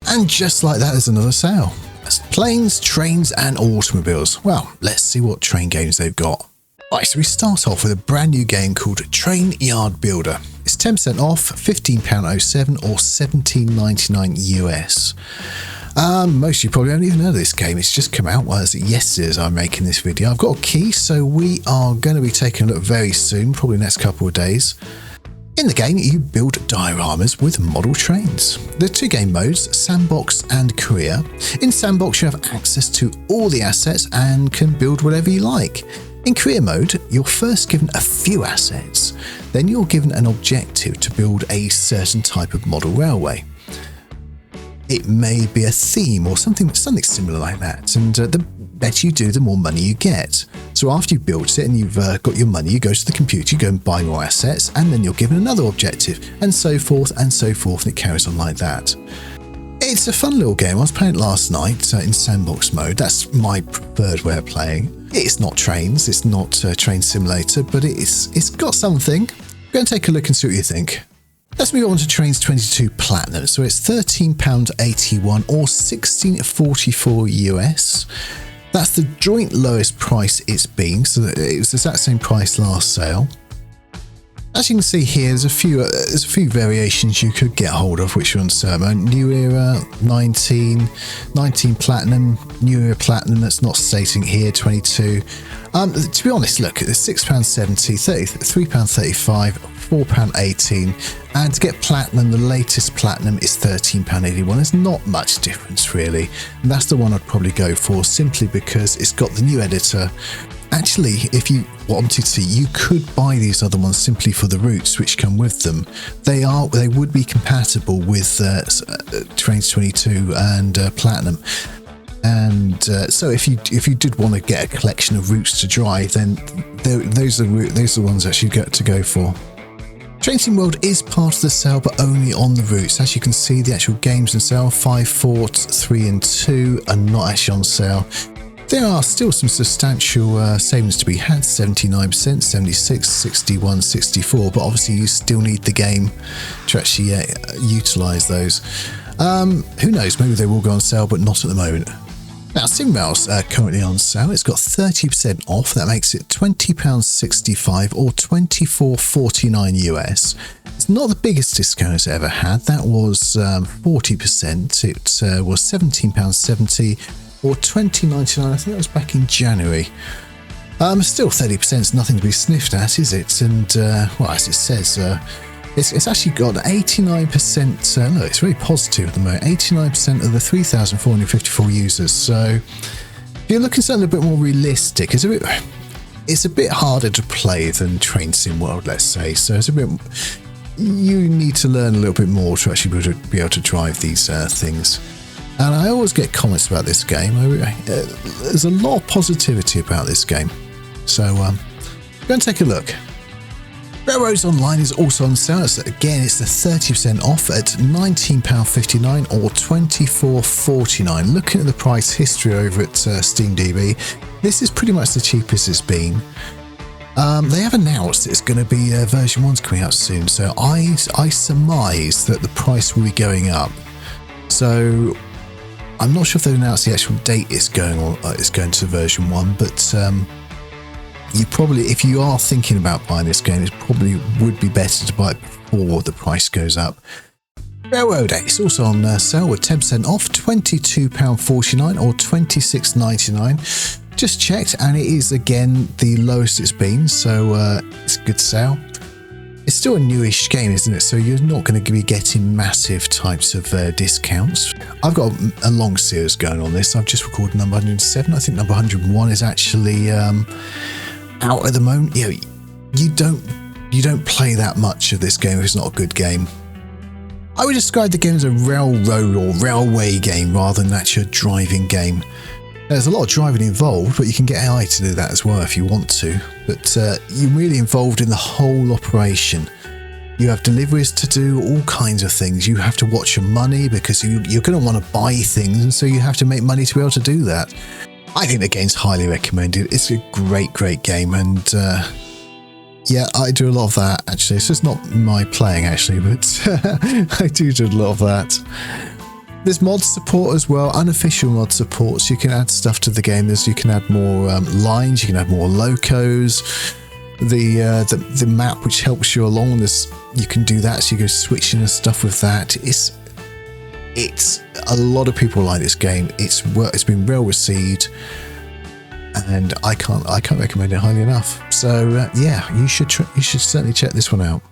And just like that, there's another sale. That's planes, trains and automobiles. Well, let's see what train games they've got. Right, so we start off with a brand new game called Train Yard Builder. It's 10% off, £15.07 or $17.99 US. Most of you probably haven't even heard of this game. It's just come out yesterday as I'm making this video. I've got a key, so we are going to be taking a look very soon, probably next couple of days. In the game, you build dioramas with model trains. There are two game modes, Sandbox and Career. In Sandbox, you have access to all the assets and can build whatever you like. In Career mode, you're first given a few assets, then you're given an objective to build a certain type of model railway. It may be a theme or something similar like that, and the better you do, the more money you get. So after you've built it and you've got your money, you go to the computer, you go and buy more assets, and then you're given another objective, and so forth, and it carries on like that. It's a fun little game. I was playing it last night in Sandbox mode. That's my preferred way of playing. It's not Trains, it's not Train Simulator, but it's got something. Go and take a look and see what you think. Let's move on to Trains 22 Platinum. So it's £13.81 or $16.44 US. That's the joint lowest price it's been, so it was the exact same price last sale. As you can see here, there's a few variations you could get hold of which are on sale. New Era 19 Platinum, New Era Platinum, that's not stating here, 22. To be honest, look, it's £6.70, £3.35, £4.18, and to get Platinum, the latest Platinum is £13.81. There's not much difference really, and that's the one I'd probably go for, simply because it's got the new editor. Actually, if you wanted to, you could buy these other ones simply for the routes which come with them. They would be compatible with Trains 22 and Platinum. And so if you did want to get a collection of routes to drive, then those are the ones that you get to go for. Train Sim World is part of the sale, but only on the routes. As you can see, the actual games in sale, 5, 4, 3 and 2 are not actually on sale. There are still some substantial savings to be had, 79%, 76, 61, 64, but obviously you still need the game to actually utilise those. Who knows, maybe they will go on sale, but not at the moment. Now, SimRail's currently on sale. It's got 30% off. That makes it £20.65 or $24.49 US. It's not the biggest discount it's ever had. That was 40%. It was £17.70 or $20.99. I think that was back in January. Still 30% is nothing to be sniffed at, is it? And well, as it says, it's actually got 89%, no, it's really positive at the moment, 89% of the 3,454 users. So if you're looking for something a bit more realistic, it's a bit harder to play than Train Sim World, let's say. So it's a bit, you need to learn a little bit more to actually be able to drive these things. And I always get comments about this game. There's a lot of positivity about this game. So go and take a look. Railroads Online is also on sale. Again, it's the 30% off at £19.59 or $24.49. Looking at the price history over at SteamDB, this is pretty much the cheapest it's been. They have announced it's going to be version 1's coming out soon, so I surmise that the price will be going up. So I'm not sure if they've announced the actual date it's going to version 1, but you probably, if you are thinking about buying this game, it probably would be better to buy it before the price goes up. Railroad X also on sale with 10% off, £22.49 or $26.99. Just checked, and it is again the lowest it's been, so it's a good sale. It's still a newish game, isn't it? So you're not going to be getting massive types of discounts. I've got a long series going on this. I've just recorded number 107. I think number 101 is actually out at the moment. You know, you don't play that much of this game if it's not a good game. I would describe the game as a railroad or railway game rather than actually a driving game. There's a lot of driving involved, but you can get AI to do that as well if you want to. But you're really involved in the whole operation. You have deliveries to do, all kinds of things. You have to watch your money because you're going to want to buy things, and so you have to make money to be able to do that. I think the game's highly recommended. It's a great game, and yeah, I do a lot of that actually. It's just not my playing actually, but I do a lot of that. There's mod support as well, unofficial mod support, so you can add stuff to the game. You can add more lines, you can add more locos. The map which helps you along this, you can do that, so you go switching and stuff with that. It's a lot of people like this game. It's been well received, and I can't recommend it highly enough. So yeah, you should certainly check this one out.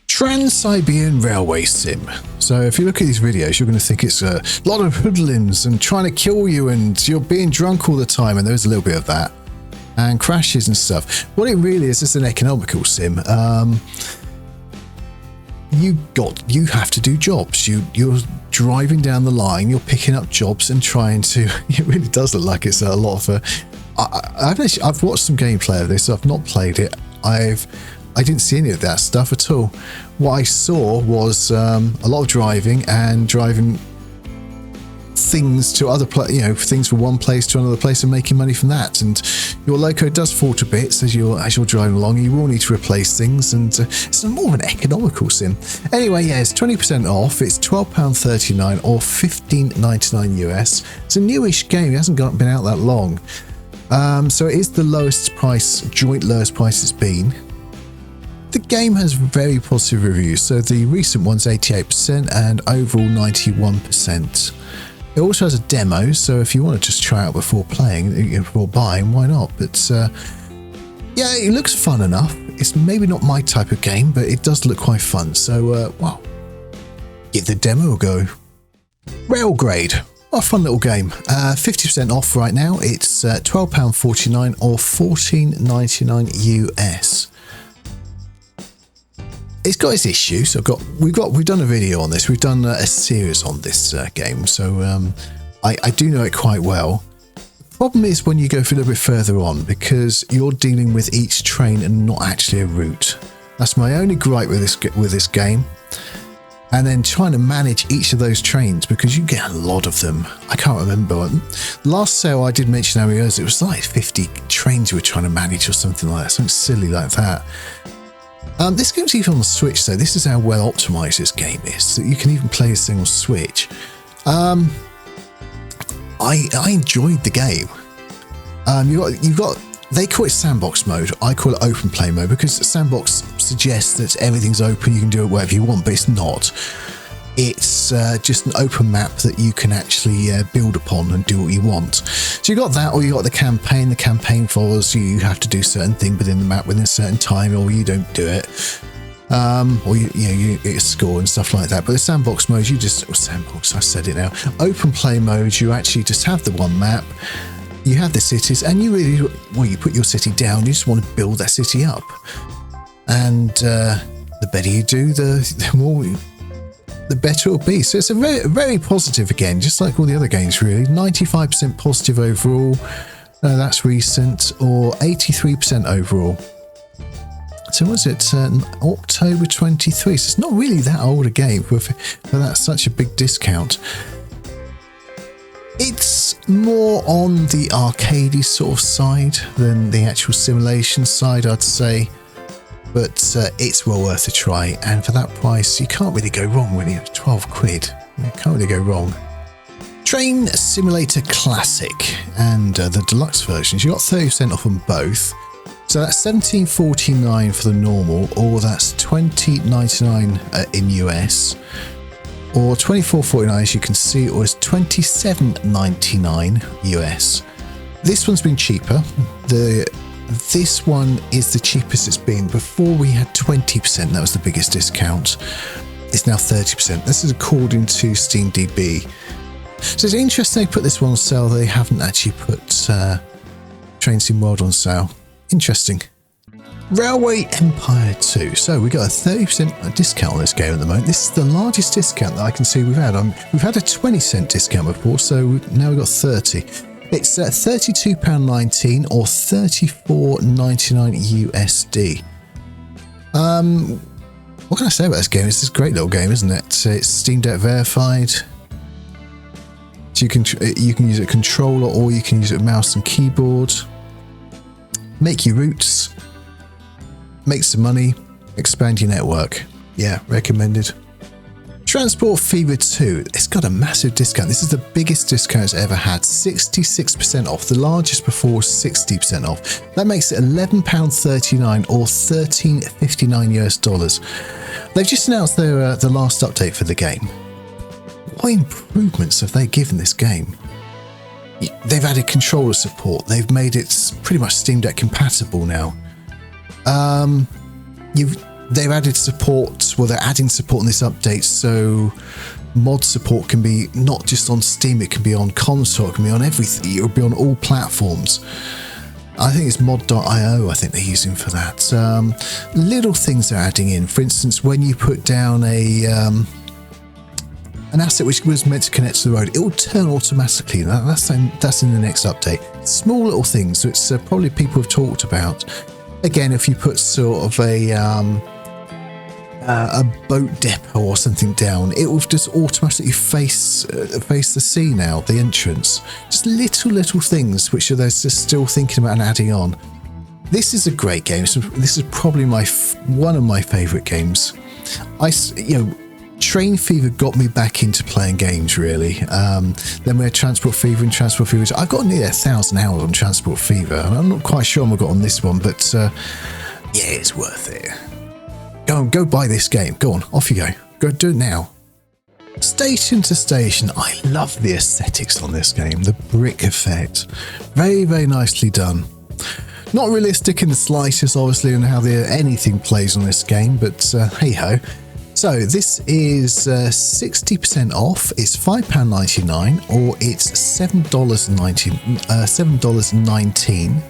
Trains-Siberian Railway Sim. So if you look at these videos, you're going to think it's a lot of hoodlums and trying to kill you, and you're being drunk all the time, and there's a little bit of that, and crashes and stuff. What it really is an economical sim. You have to do jobs. You're driving down the line, you're picking up jobs and trying to. It really does look like it's a lot of. I've watched some gameplay of this. I've not played it. I didn't see any of that stuff at all. What I saw was a lot of driving things to other things from one place to another place and making money from that. And your loco does fall to bits as you're driving along. You will need to replace things, and it's more of an economical sim. Anyway, yeah, it's 20% off. It's £12.39 or $15.99 US. It's a newish game. It hasn't been out that long. So it is the joint lowest price it's been. The game has very positive reviews, so the recent one's 88% and overall 91%. It also has a demo, so if you want to just try it out before buying, why not? But yeah, it looks fun enough. It's maybe not my type of game, but it does look quite fun. So, well, give the demo a go. Railgrade. What a fun little game. 50% off right now. It's £12.49 or $14.99 US. It's got its issues. We've done a video on this. We've done a series on this game, so I do know it quite well. The problem is when you go a little bit further on, because you're dealing with each train and not actually a route. That's my only gripe with this game. And then trying to manage each of those trains, because you get a lot of them. I can't remember. Last sale I did mention how it was like 50 trains you were trying to manage or something like that. Something silly like that. This game's even on the Switch, so this is how well optimized this game is. So you can even play this thing on Switch. I enjoyed the game. You've got they call it sandbox mode. I call it open play mode, because sandbox suggests that everything's open. You can do it wherever you want, but it's not. It's just an open map that you can actually build upon and do what you want. So you got that, or you got the campaign. The campaign follows you. You have to do certain thing within the map within a certain time, or you don't do it. Or you get a score and stuff like that. But the sandbox mode, sandbox. I said it now. Open play mode. You actually just have the one map. You have the cities, and you put your city down. You just want to build that city up, and the better you do, the better it'll be. So it's a very, very positive again, just like all the other games really. 95% positive overall. That's recent, or 83% overall. So was it October 23? So it's not really that old a game, but that's such a big discount. It's more on the arcadey sort of side than the actual simulation side, I'd say. But it's well worth a try, and for that price you can't really go wrong when it's 12 quid. You can't really go wrong. Train Simulator Classic and the deluxe versions, you got 30% off on both. So that's $17.49 for the normal, or that's $20.99 in US, or $24.49 as you can see, or it's $27.99 US. This one's been cheaper. This one is the cheapest it's been. Before we had 20%, that was the biggest discount. It's now 30%. This is according to SteamDB. So it's interesting they put this one on sale. They haven't actually put Train Sim World on sale. Interesting. Railway Empire 2. So we got a 30% discount on this game at the moment. This is the largest discount that I can see we've had. We've had a 20% discount before, so now we've got 30. It's £32.19 or $34.99 USD. What can I say about this game? It's this great little game, isn't it? It's Steam Deck verified. So you can use a controller, or you can use it with mouse and keyboard. Make your routes. Make some money. Expand your network. Yeah, recommended. Transport Fever 2, it's got a massive discount. This is the biggest discount it's ever had, 66% off. The largest before was 60% off. That makes it £11.39 or $13.59 US. They've just announced their the last update for the game. What improvements have they given this game? They've added controller support. They've made it pretty much Steam Deck compatible now. They've added support, well, they're adding support in this update, so mod support can be not just on Steam, it can be on console, it can be on everything, it'll be on all platforms. I think it's mod.io I think they're using for that. Little things they're adding in, for instance, when you put down an asset which was meant to connect to the road, it will turn automatically. That's in the next update. Small little things, which probably people have talked about. Again, if you put sort of a boat depot or something down, it will just automatically face the sea now, the entrance. Just little things which they're just still thinking about and adding on. This is a great game. This is probably one of my favourite games. Train Fever got me back into playing games, really. Then we had Transport Fever and Transport Fever. I've got nearly 1,000 hours on Transport Fever, and I'm not quite sure I've got on this one, but yeah, it's worth it. Go buy this game. Go on, off you go. Go do it now. Station to Station. I love the aesthetics on this game. The brick effect. Very, very nicely done. Not realistic in the slightest, obviously, on how anything plays on this game, but hey-ho. So this is 60% off. It's £5.99 or it's $7.19.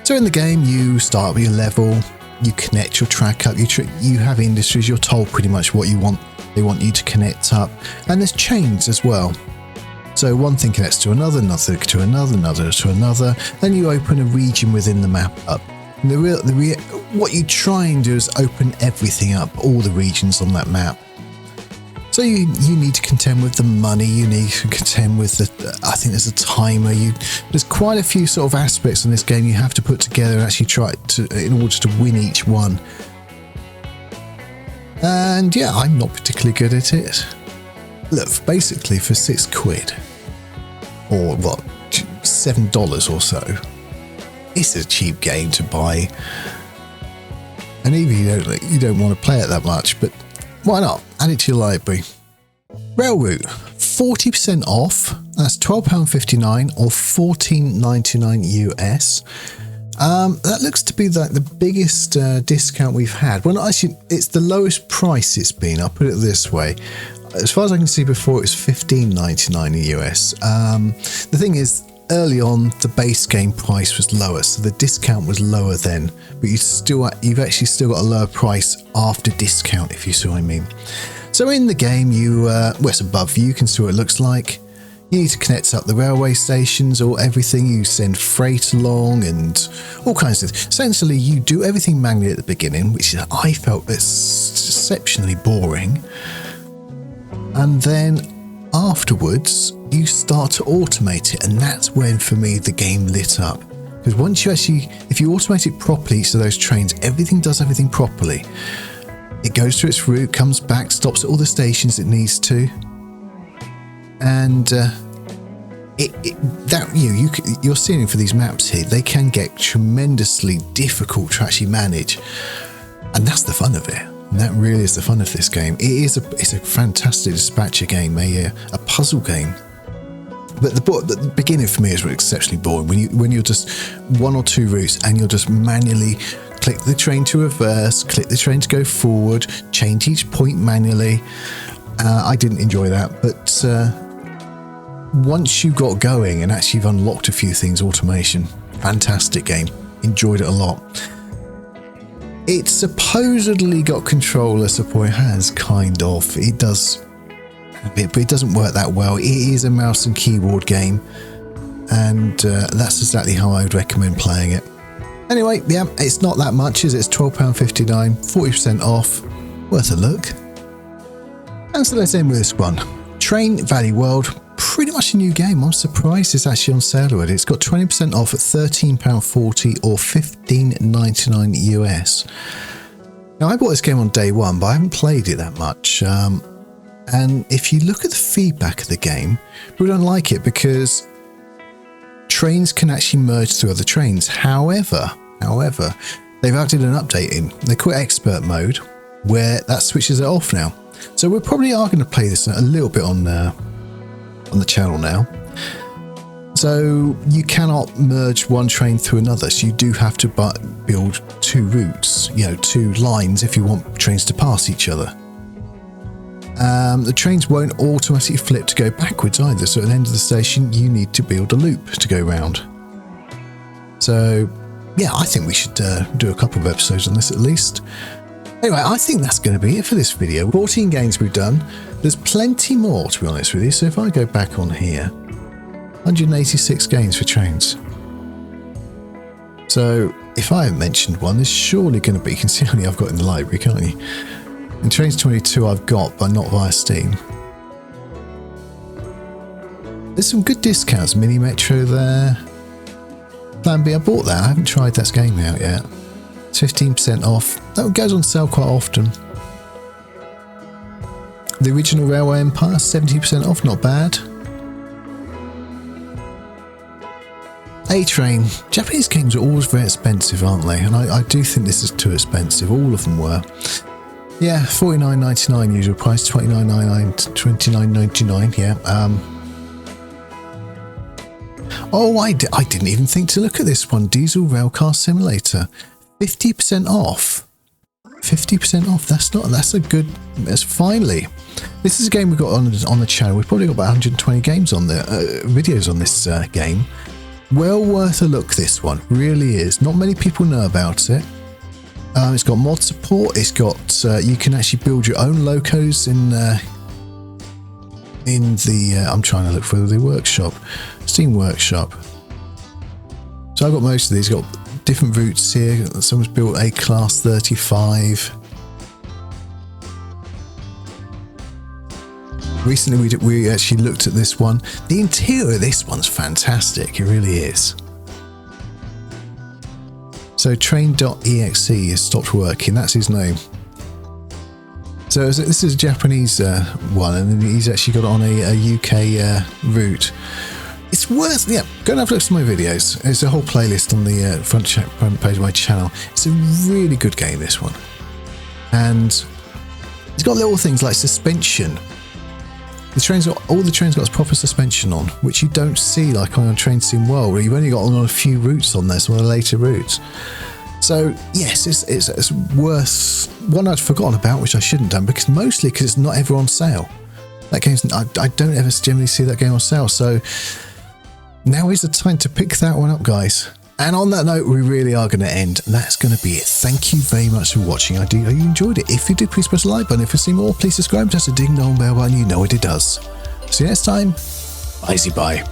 So in the game, you start with your level, you connect your track up, you have industries, you're told pretty much what you want. They want you to connect up, and there's chains as well. So one thing connects to another, another to another, another to another. Then you open a region within the map up. And what you try and do is open everything up, all the regions on that map. So you need to contend with the money, you need to contend with I think there's a timer, there's quite a few sort of aspects in this game you have to put together and actually in order to win each one. And yeah, I'm not particularly good at it. Look, basically for £6, or what, $7 or so, it's a cheap game to buy. And even you don't want to play it that much, but why not? Add it to your library. Railroad, 40% off. That's £12.59 or $14.99 US. That looks to be like the biggest discount we've had. Well, actually, it's the lowest price it's been. I'll put it this way. As far as I can see before, it was $15.99 US. The thing is, early on, the base game price was lower, so the discount was lower then. But you've actually still got a lower price after discount, if you see what I mean. So in the game, it's above you. You can see what it looks like. You need to connect up the railway stations or everything. You send freight along and all kinds of things. Essentially, you do everything manually at the beginning, which I felt exceptionally boring. And then afterwards, you start to automate it, and that's when, for me, the game lit up. Because once if you automate it properly, so those trains, everything does everything properly. It goes through its route, comes back, stops at all the stations it needs to, and you're seeing for these maps here, they can get tremendously difficult to actually manage, and that's the fun of it. And that really is the fun of this game. It's a fantastic dispatcher game, a puzzle game. But the beginning for me is exceptionally boring. When you're just one or two routes and you're just manually click the train to reverse, click the train to go forward, change each point manually. I didn't enjoy that, but once you got going and actually you've unlocked a few things, automation, fantastic game. Enjoyed it a lot. It supposedly got controller support. It has, kind of. It does, but it doesn't work that well. It is a mouse and keyboard game, and that's exactly how I would recommend playing it. Anyway, yeah, it's not that much, is it? It's £12.59, 40% off. Worth a look. And so let's end with this one. Train Valley World. Pretty much a new game. I'm surprised it's actually on sale already. It's got 20% off at £13.40 or $15.99 US. Now, I bought this game on day one, but I haven't played it that much. And if you look at the feedback of the game, people don't like it because trains can actually merge through other trains. However, they've added an update in. They call it expert mode, where that switches it off now. So we probably are going to play this a little bit on the channel now. So you cannot merge one train through another. So you do have to build two routes, you know, two lines if you want trains to pass each other. The trains won't automatically flip to go backwards either. So at the end of the station, you need to build a loop to go round. So yeah, I think we should do a couple of episodes on this at least. Anyway, I think that's going to be it for this video. 14 games we've done. There's plenty more, to be honest with you. So if I go back on here, 186 games for Trains. So if I haven't mentioned one, there's surely going to be. You can see how many I've got in the library, can't you? And Trains 22 I've got, but not via Steam. There's some good discounts. Mini Metro there. Plan B, I bought that. I haven't tried that game out yet. It's 15% off. That goes on sale quite often. The original Railway Empire, 70% off, not bad. A-Train. Japanese games are always very expensive, aren't they? And I do think this is too expensive. All of them were. Yeah, $49.99 usual price, $29.99, $29.99. Yeah. Oh, I didn't even think to look at this one. Diesel Railcar Simulator, 50% off. 50% off. That's finally. This is a game we got on the channel. We've probably got about 120 games on there, videos on this game. Well worth a look. This one really is. Not many people know about it. It's got mod support. It's got you can actually build your own locos in the I'm trying to look for the workshop, Steam Workshop. So I've got most of these. Got different routes here. Someone's built a Class 35. Recently we actually looked at this one. The interior of this one's fantastic. It really is. So train.exe has stopped working. That's his name. So this is a Japanese one, and then he's actually got it on a UK route. It's worth, yeah, go and have a look at my videos. There's a whole playlist on the front page of my channel. It's a really good game, this one. And it's got little things like suspension. All the trains got proper suspension on, which you don't see like on a Train Sim World, where you've only got on a few routes on there, some of the later routes. So yes, it's worth one I'd forgotten about, which I shouldn't have done, mostly because it's not ever on sale. That game's I don't ever generally see that game on sale. So now is the time to pick that one up, guys. And on that note, we really are going to end. That's going to be it. Thank you very much for watching. I hope you enjoyed it. If you did, please press the like button. If you see more, please subscribe. Just a ding dong bell button. You know what it does. See you next time. Bye.